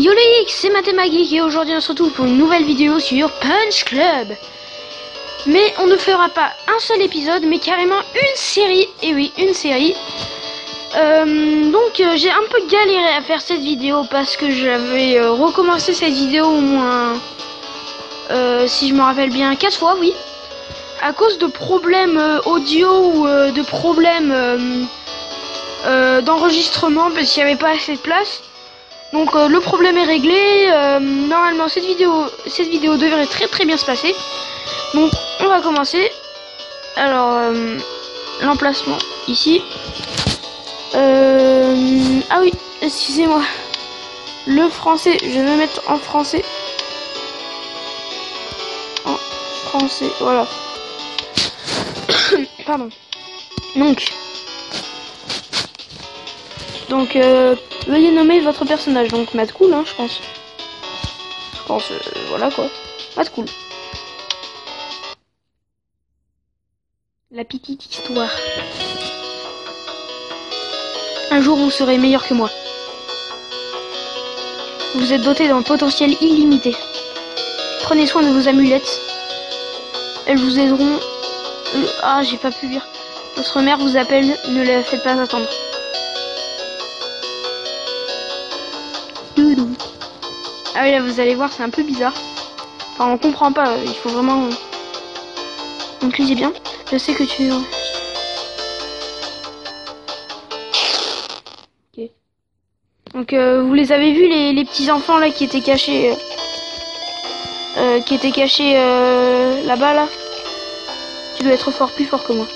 Yo les geeks, c'est Mathémageek et aujourd'hui on se retrouve pour une nouvelle vidéo sur Punch Club. Mais on ne fera pas un seul épisode, mais carrément une série. Et oui, une série. Donc j'ai un peu galéré à faire cette vidéo parce que j'avais recommencé cette vidéo au moins, si je me rappelle bien, 4 fois, oui. À cause de problèmes audio ou de problèmes d'enregistrement parce qu'il n'y avait pas assez de place. Donc le problème est réglé. Normalement cette vidéo devrait très bien se passer. Donc on va commencer. Alors l'emplacement ici. Ah oui, excusez-moi. Le français, je vais mettre en français. En français, voilà. Pardon. Donc veuillez nommer votre personnage. Donc Matt Cool, hein, je pense. Voilà quoi. Matt Cool. La petite histoire. Un jour vous serez meilleur que moi. Vous êtes doté d'un potentiel illimité. Prenez soin de vos amulettes. Elles vous aideront. Ah, j'ai pas pu lire. Votre mère vous appelle, ne la faites pas attendre. Ah oui, là vous allez voir, c'est un peu bizarre. Enfin, on comprend pas, il faut vraiment... Donc lisez bien. Je sais que tu... Ok. Donc vous les avez vus, les petits enfants là qui étaient cachés... là-bas là. Tu dois être plus fort que moi.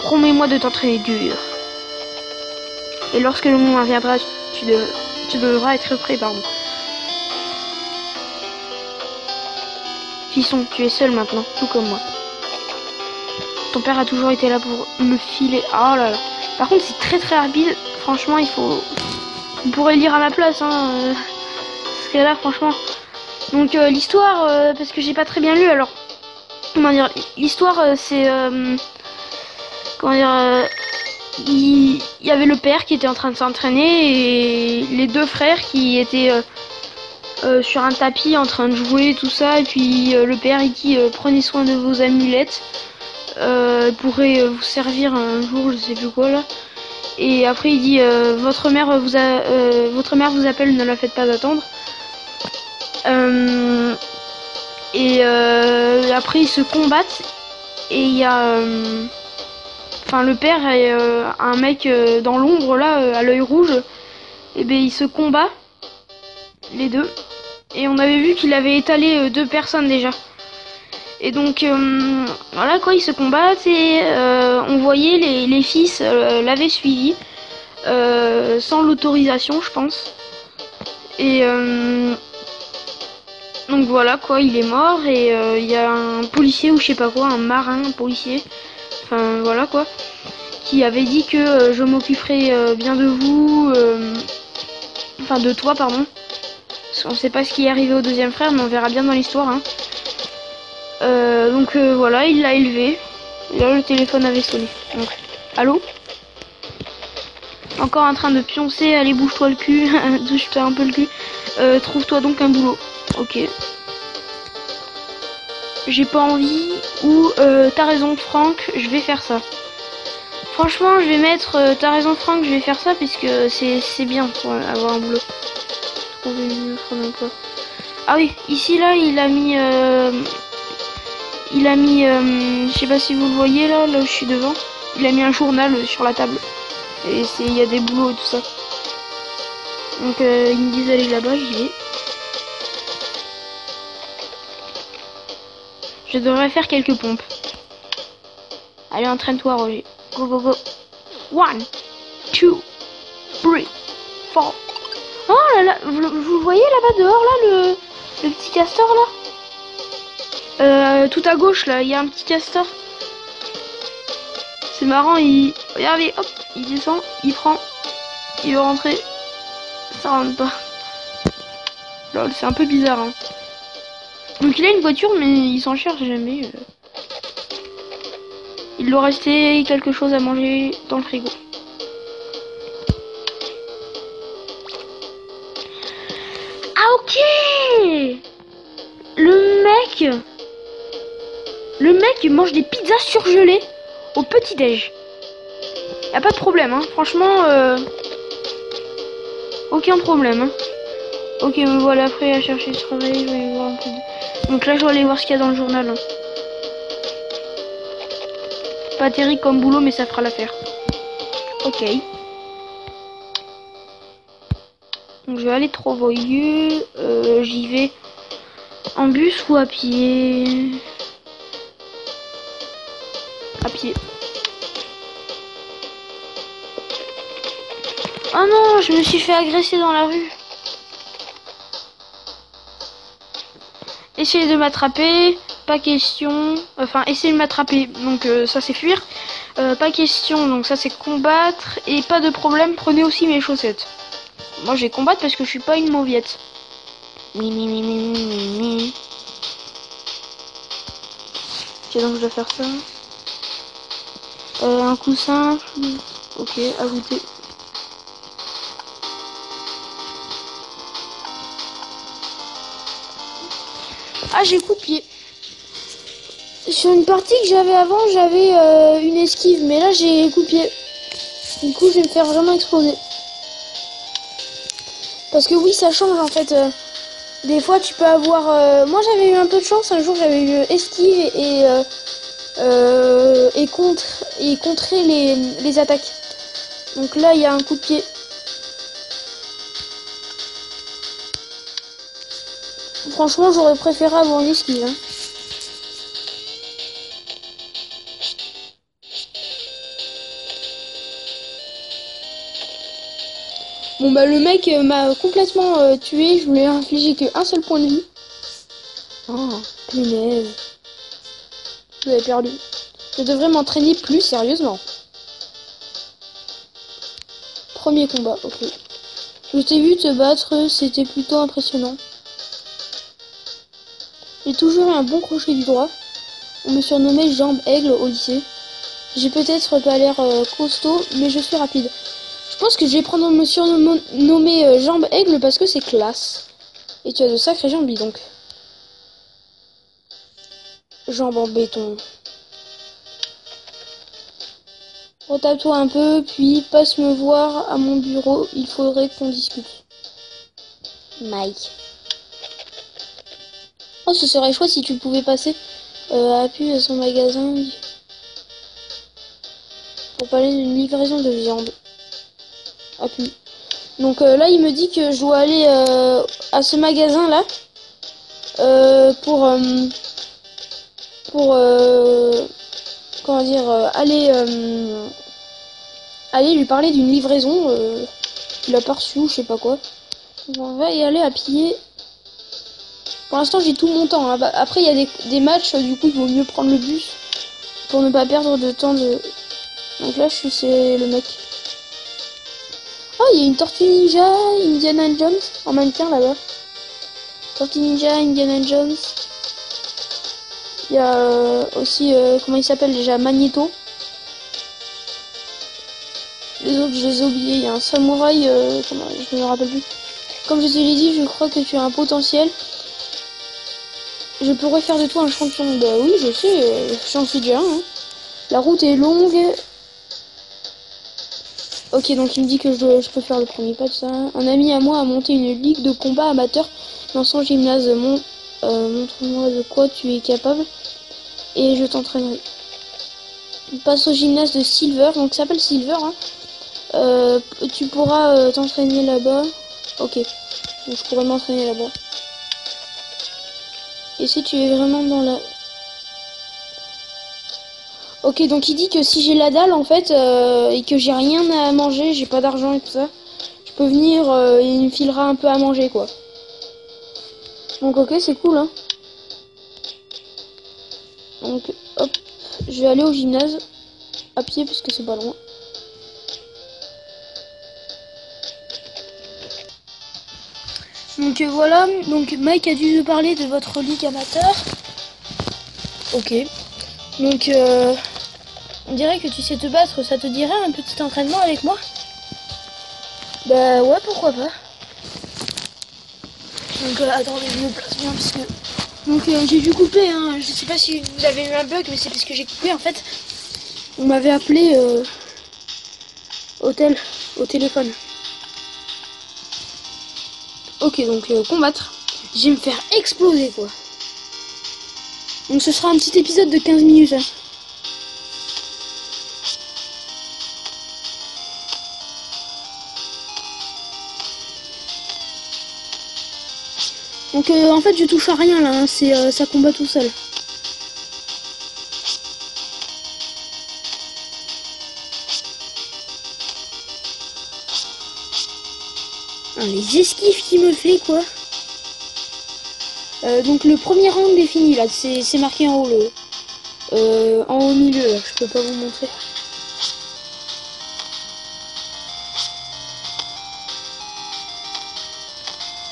Promets-moi de t'entraîner dur. Et lorsque le moment viendra, tu devras être prêt, pardon. Fisson, tu es seul maintenant, tout comme moi. Ton père a toujours été là pour me filer. Oh là là. Par contre, c'est très rapide. Franchement, il faut... Vous pourrez lire à ma place, hein. Parce que là, franchement... Donc, l'histoire, parce que j'ai pas très bien lu, alors... Comment dire, l'histoire, c'est... comment dire... il y avait le père qui était en train de s'entraîner et les deux frères qui étaient sur un tapis en train de jouer, tout ça. Et puis le père il dit prenez soin de vos amulettes, pourrait vous servir un jour, je sais plus quoi là. Et après il dit votre mère vous appelle, ne la faites pas attendre. Après ils se combattent et il y a enfin le père et un mec dans l'ombre là à l'œil rouge, et ben ils se combattent les deux, et on avait vu qu'il avait étalé deux personnes déjà, et donc voilà quoi, ils se combattent et on voyait les fils l'avaient suivi sans l'autorisation je pense, et donc voilà quoi, il est mort et il y a un policier ou je sais pas quoi, un marin, un policier, enfin voilà quoi, qui avait dit que je m'occuperai bien de vous, enfin de toi pardon, parce qu'on sait pas ce qui est arrivé au deuxième frère, mais on verra bien dans l'histoire, hein. Donc voilà, il l'a élevé, et là le téléphone avait sonné, donc allô, encore en train de pioncer, allez bouge-toi le cul, douche-toi un peu le cul, trouve-toi donc un boulot. Ok, j'ai pas envie, ou t'as raison Franck, je vais faire ça. Franchement, je vais mettre t'as raison Franck, je vais faire ça parce que c'est bien pour avoir un boulot. Trouver une offre d'emploi. Ah oui, ici là, il a mis je sais pas si vous le voyez là où je suis devant. Il a mis un journal sur la table. Et il y a des boulots et tout ça. Donc ils me disent d'aller là-bas, j'y vais. Je devrais faire quelques pompes. Allez, entraîne-toi Roger. Go go go. 1, 2, 3, 4. Oh là là, vous voyez là-bas dehors là le petit castor là, tout à gauche là, il y a un petit castor. C'est marrant, regardez, hop, il descend, il prend, il veut rentrer. Ça rentre pas. Lol, c'est un peu bizarre, hein. Donc il a une voiture mais il s'en cherche jamais. Il doit rester quelque chose à manger dans le frigo. ok. Le mec mange des pizzas surgelées au petit-déj. Y a pas de problème, hein. Franchement, aucun problème, hein. Ok, me voilà prêt à chercher ce travail. Je vais aller voir un peu donc là, je vais aller voir ce qu'il y a dans le journal. Hein. Pas terrible comme boulot, mais ça fera l'affaire. Ok. Donc je vais aller Trovoyeux. J'y vais en bus ou à pied. À pied. Oh non, je me suis fait agresser dans la rue. Essayez de m'attraper, pas question. Enfin, essayez de m'attraper, donc ça c'est fuir. Pas question, donc ça c'est combattre. Et pas de problème, prenez aussi mes chaussettes. Moi je vais combattre parce que je suis pas une mauviette. Ok, donc je dois faire ça. Un coup simple. Ok, ajouter. Ah, j'ai coup de pied. Sur une partie que j'avais avant, j'avais une esquive, mais là j'ai coup de pied. Du coup, je vais me faire vraiment exploser. Parce que oui, ça change en fait. Des fois, tu peux avoir. Moi, j'avais eu un peu de chance. Un jour, j'avais eu esquive et contrer les attaques. Donc là, il y a un coup de pied. Franchement, j'aurais préféré avoir une esquive. Hein. Bon bah le mec m'a complètement tué, je voulais infliger qu'un seul point de vie. Oh, punaise. Vous avez perdu. Je devrais m'entraîner plus sérieusement. Premier combat, ok. Je t'ai vu te battre, c'était plutôt impressionnant. J'ai toujours eu un bon crochet du droit. On me surnommait Jambe Aigle au lycée. J'ai peut-être pas l'air costaud, mais je suis rapide. Je pense que je vais prendre me surnommer Jambe Aigle parce que c'est classe. Et tu as de sacrées jambes, donc. Jambes en béton. Retape-toi un peu, puis passe me voir à mon bureau. Il faudrait qu'on discute. Mike. Oh, ce serait chouette si tu pouvais passer appuie à son magasin pour parler d'une livraison de viande. Appuie. Donc là, il me dit que je dois aller à ce magasin là pour comment dire aller lui parler d'une livraison qu'il a pas reçue ou je sais pas quoi. On va y aller à pied. Pour l'instant, j'ai tout mon temps. Hein. Bah, après, il y a des matchs, du coup, il vaut mieux prendre le bus pour ne pas perdre de temps de. Donc là, c'est le mec. Oh, il y a une Tortue Ninja, Indiana Jones en mannequin là-bas. Tortue Ninja, Indiana Jones. Il y a aussi, comment il s'appelle déjà, Magneto. Les autres, je les ai oubliés. Il y a un samouraï, comment, je me rappelle plus. Comme je te l'ai dit, je crois que tu as un potentiel. Je pourrais faire de toi un champion. Bah oui, je sais, j'en suis déjà un. Hein. La route est longue. Ok, donc il me dit que je peux faire le premier pas de ça. Un ami à moi a monté une ligue de combat amateur dans son gymnase. Montre-moi de quoi tu es capable et je t'entraînerai. Passe au gymnase de Silver, donc ça s'appelle Silver. Hein. Tu pourras t'entraîner là-bas. Ok, donc je pourrais m'entraîner là-bas. Et si tu es vraiment dans la... Ok, donc il dit que si j'ai la dalle en fait et que j'ai rien à manger, j'ai pas d'argent et tout ça, je peux venir et il me filera un peu à manger quoi. Donc ok, c'est cool hein. Donc hop, je vais aller au gymnase à pied parce que c'est pas loin. Donc voilà, donc Mike a dû nous parler de votre ligue amateur. Ok. Donc on dirait que tu sais te battre, ça te dirait un petit entraînement avec moi? Bah ouais, pourquoi pas. Donc attendez, je me place bien parce que... Donc j'ai dû couper, hein. Je sais pas si vous avez eu un bug, mais c'est parce que j'ai coupé en fait. On m'avait appelé au téléphone. Ok, donc combattre. Je vais me faire exploser quoi. Donc ce sera un petit épisode de 15 minutes. Hein. Donc en fait je touche à rien là, hein. C'est ça combat tout seul. Ah, les esquives qu'il me fait quoi. Donc le premier round est fini là, c'est marqué en haut en haut milieu là, je peux pas vous montrer.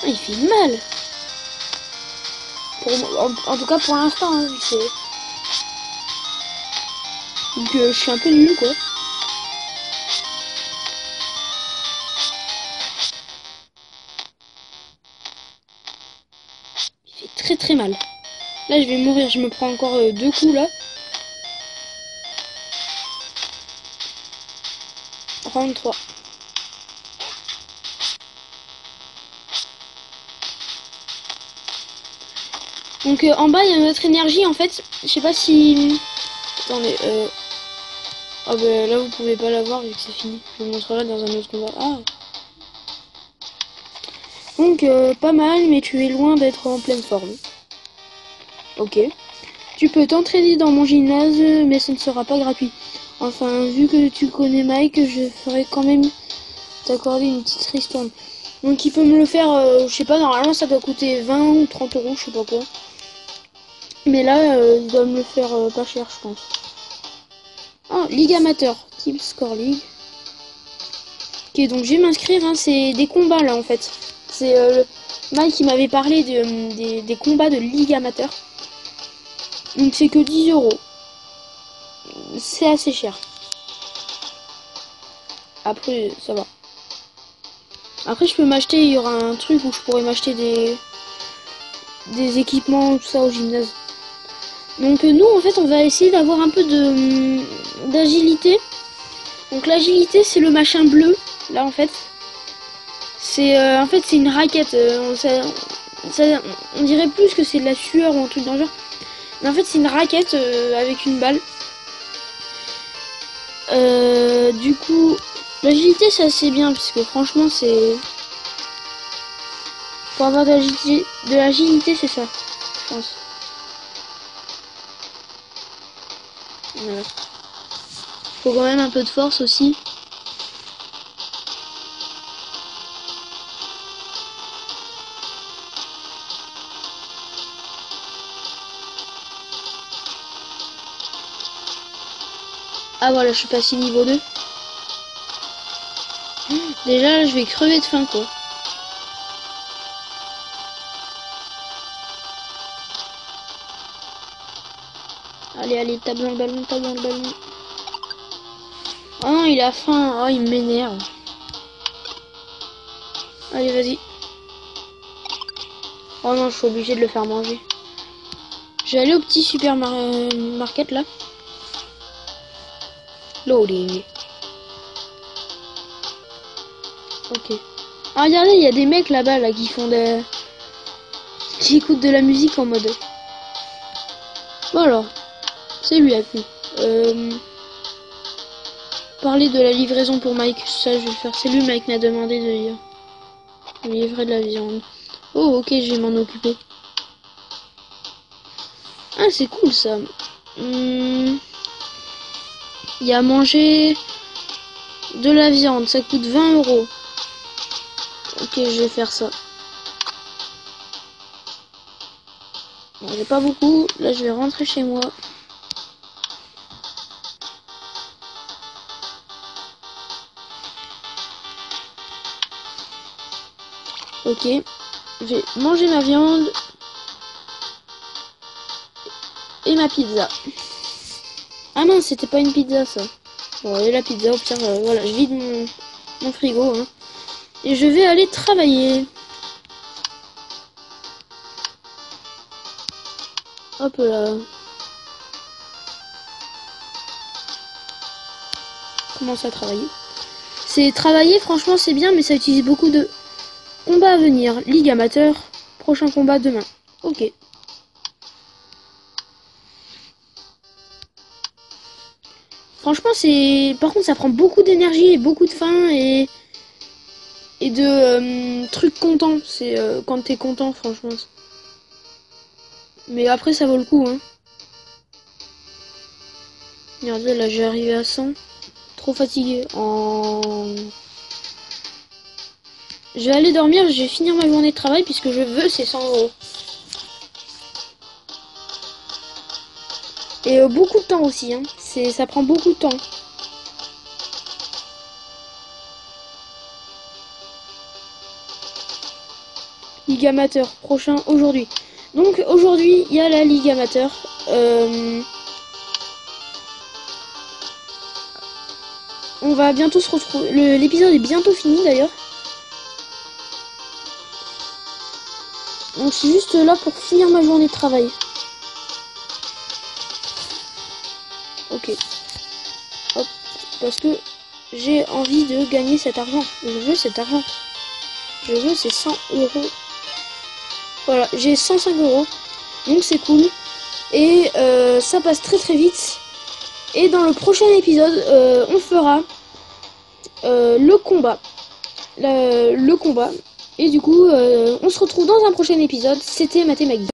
Ah, il fait mal. En tout cas pour l'instant, hein, donc je suis un peu nul quoi. Il fait très très mal. Là je vais mourir, je me prends encore 2 coups là. Round 3. Donc en bas il y a notre énergie en fait. Je sais pas si... Attendez, ah bah là vous pouvez pas la voir vu que c'est fini. Je vous montrerai dans un autre combat. Ah. Donc pas mal, mais tu es loin d'être en pleine forme. Ok. Tu peux t'entraîner dans mon gymnase, mais ce ne sera pas gratuit. Enfin, vu que tu connais Mike, je ferai quand même t'accorder une petite ristourne. Donc il peut me le faire, je sais pas, normalement ça doit coûter 20 ou 30 euros, je sais pas quoi. Mais là, il doit me le faire pas cher, je pense. Oh, Ligue amateur, Team Score League. Ok, donc je vais m'inscrire, hein, c'est des combats là en fait. C'est Mike qui m'avait parlé des combats de Ligue amateur. Donc c'est que 10 euros. C'est assez cher. Après, ça va. Après, je peux m'acheter, il y aura un truc où je pourrais m'acheter des équipements, tout ça au gymnase. Donc nous, en fait, on va essayer d'avoir un peu d'agilité. Donc l'agilité, c'est le machin bleu, là, en fait. C'est en fait, c'est une raquette. On dirait plus que c'est de la sueur ou un truc dans le genre. Mais en fait, c'est une raquette avec une balle. Du coup, l'agilité, c'est assez bien, puisque franchement, c'est... Pour avoir de l'agilité, c'est ça, je pense. Voilà. Faut quand même un peu de force aussi. Ah voilà, je suis passé niveau 2. Déjà, là, je vais crever de faim, quoi. Allez, allez, tape dans le ballon, tape dans le ballon. Oh non, il a faim. Oh, il m'énerve. Allez, vas-y. Oh non, je suis obligé de le faire manger. Je vais aller au petit supermarket, là. Loading. Ok. Ah, regardez, il y a des mecs là-bas, là, qui font des... qui écoutent de la musique en mode... Bon alors, c'est lui, Apu. Parler de la livraison pour Mike, ça je vais le faire. C'est lui, Mike m'a demandé de dire. Livrer de la viande. Oh, ok, je vais m'en occuper. Ah, c'est cool ça. Il y a à manger de la viande, ça coûte 20 euros. Ok, je vais faire ça. Bon, j'ai pas beaucoup. Là, je vais rentrer chez moi. Ok, je vais manger ma viande et ma pizza. Ah non, c'était pas une pizza ça. Bon, et la pizza, au pire, voilà, je vide mon frigo. Hein. Et je vais aller travailler. Hop là. Commence à travailler. C'est travailler, franchement, c'est bien, mais ça utilise beaucoup de combats à venir. Ligue amateur, prochain combat demain. Ok. Franchement, c'est... Par contre, ça prend beaucoup d'énergie et beaucoup de faim et de trucs contents. C'est quand t'es content, franchement. Mais après, ça vaut le coup, hein. Regardez, là, j'ai arrivé à 100. Trop fatigué. Je vais aller dormir, je vais finir ma journée de travail puisque je veux ces 100 euros. Et beaucoup de temps aussi, hein. Ça prend beaucoup de temps. Ligue amateur, prochain aujourd'hui. Donc aujourd'hui, il y a la Ligue amateur. On va bientôt se retrouver. L'épisode est bientôt fini d'ailleurs. Donc je suis juste là pour finir ma journée de travail. Ok. Hop. Parce que j'ai envie de gagner cet argent. Je veux cet argent. Je veux ces 100 euros. Voilà, j'ai 105 euros. Donc c'est cool. Et ça passe très très vite. Et dans le prochain épisode, on fera le combat. Le combat. Et du coup, on se retrouve dans un prochain épisode. C'était Mathémag.